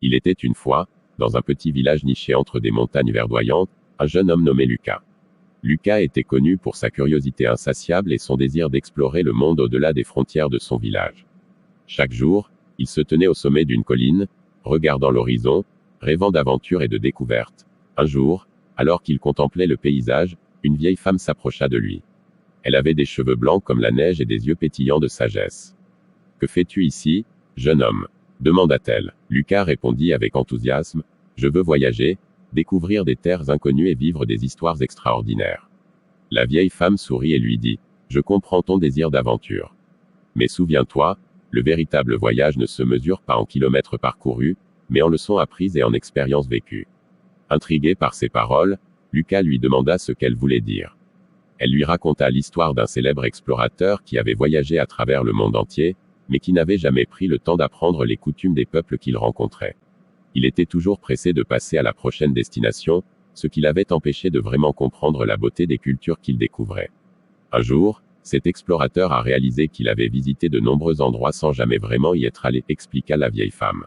Il était une fois, dans un petit village niché entre des montagnes verdoyantes, un jeune homme nommé Lucas. Lucas était connu pour sa curiosité insatiable et son désir d'explorer le monde au-delà des frontières de son village. Chaque jour, il se tenait au sommet d'une colline, regardant l'horizon, rêvant d'aventures et de découvertes. Un jour, alors qu'il contemplait le paysage, une vieille femme s'approcha de lui. Elle avait des cheveux blancs comme la neige et des yeux pétillants de sagesse. « Que fais-tu ici, jeune homme ?» demanda-t-elle. Lucas répondit avec enthousiasme, « Je veux voyager, découvrir des terres inconnues et vivre des histoires extraordinaires. » La vieille femme sourit et lui dit, « Je comprends ton désir d'aventure. Mais souviens-toi, le véritable voyage ne se mesure pas en kilomètres parcourus, mais en leçons apprises et en expériences vécues. » Intrigué par ces paroles, Lucas lui demanda ce qu'elle voulait dire. Elle lui raconta l'histoire d'un célèbre explorateur qui avait voyagé à travers le monde entier, mais qui n'avait jamais pris le temps d'apprendre les coutumes des peuples qu'il rencontrait. Il était toujours pressé de passer à la prochaine destination, ce qui l'avait empêché de vraiment comprendre la beauté des cultures qu'il découvrait. Un jour, cet explorateur a réalisé qu'il avait visité de nombreux endroits sans jamais vraiment y être allé, expliqua la vieille femme.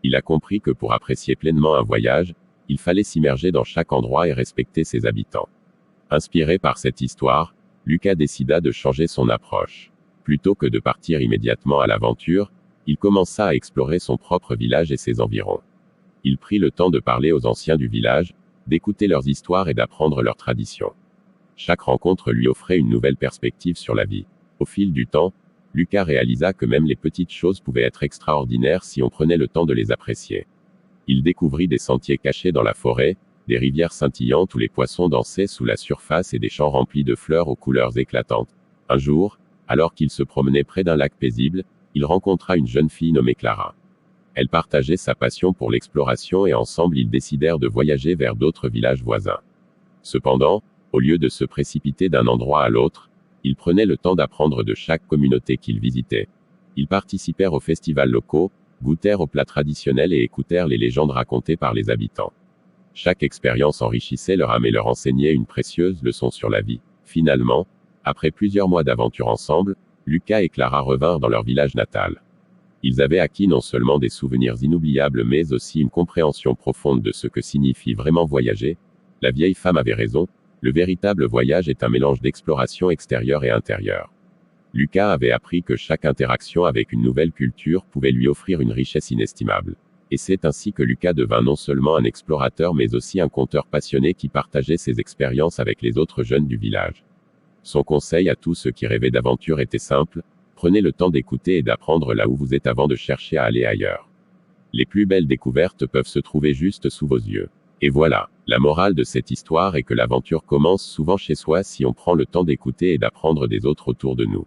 Il a compris que pour apprécier pleinement un voyage, il fallait s'immerger dans chaque endroit et respecter ses habitants. Inspiré par cette histoire, Lucas décida de changer son approche. Plutôt que de partir immédiatement à l'aventure, il commença à explorer son propre village et ses environs. Il prit le temps de parler aux anciens du village, d'écouter leurs histoires et d'apprendre leurs traditions. Chaque rencontre lui offrait une nouvelle perspective sur la vie. Au fil du temps, Lucas réalisa que même les petites choses pouvaient être extraordinaires si on prenait le temps de les apprécier. Il découvrit des sentiers cachés dans la forêt, des rivières scintillantes où les poissons dansaient sous la surface et des champs remplis de fleurs aux couleurs éclatantes. Un jour, alors qu'il se promenait près d'un lac paisible, il rencontra une jeune fille nommée Clara. Elle partageait sa passion pour l'exploration et ensemble ils décidèrent de voyager vers d'autres villages voisins. Cependant, au lieu de se précipiter d'un endroit à l'autre, ils prenaient le temps d'apprendre de chaque communauté qu'ils visitaient. Ils participèrent aux festivals locaux, goûtèrent aux plats traditionnels et écoutèrent les légendes racontées par les habitants. Chaque expérience enrichissait leur âme et leur enseignait une précieuse leçon sur la vie. Finalement, après plusieurs mois d'aventure ensemble, Lucas et Clara revinrent dans leur village natal. Ils avaient acquis non seulement des souvenirs inoubliables mais aussi une compréhension profonde de ce que signifie vraiment voyager. La vieille femme avait raison, le véritable voyage est un mélange d'exploration extérieure et intérieure. Lucas avait appris que chaque interaction avec une nouvelle culture pouvait lui offrir une richesse inestimable. Et c'est ainsi que Lucas devint non seulement un explorateur mais aussi un conteur passionné qui partageait ses expériences avec les autres jeunes du village. Son conseil à tous ceux qui rêvaient d'aventure était simple, prenez le temps d'écouter et d'apprendre là où vous êtes avant de chercher à aller ailleurs. Les plus belles découvertes peuvent se trouver juste sous vos yeux. Et voilà, la morale de cette histoire est que l'aventure commence souvent chez soi si on prend le temps d'écouter et d'apprendre des autres autour de nous.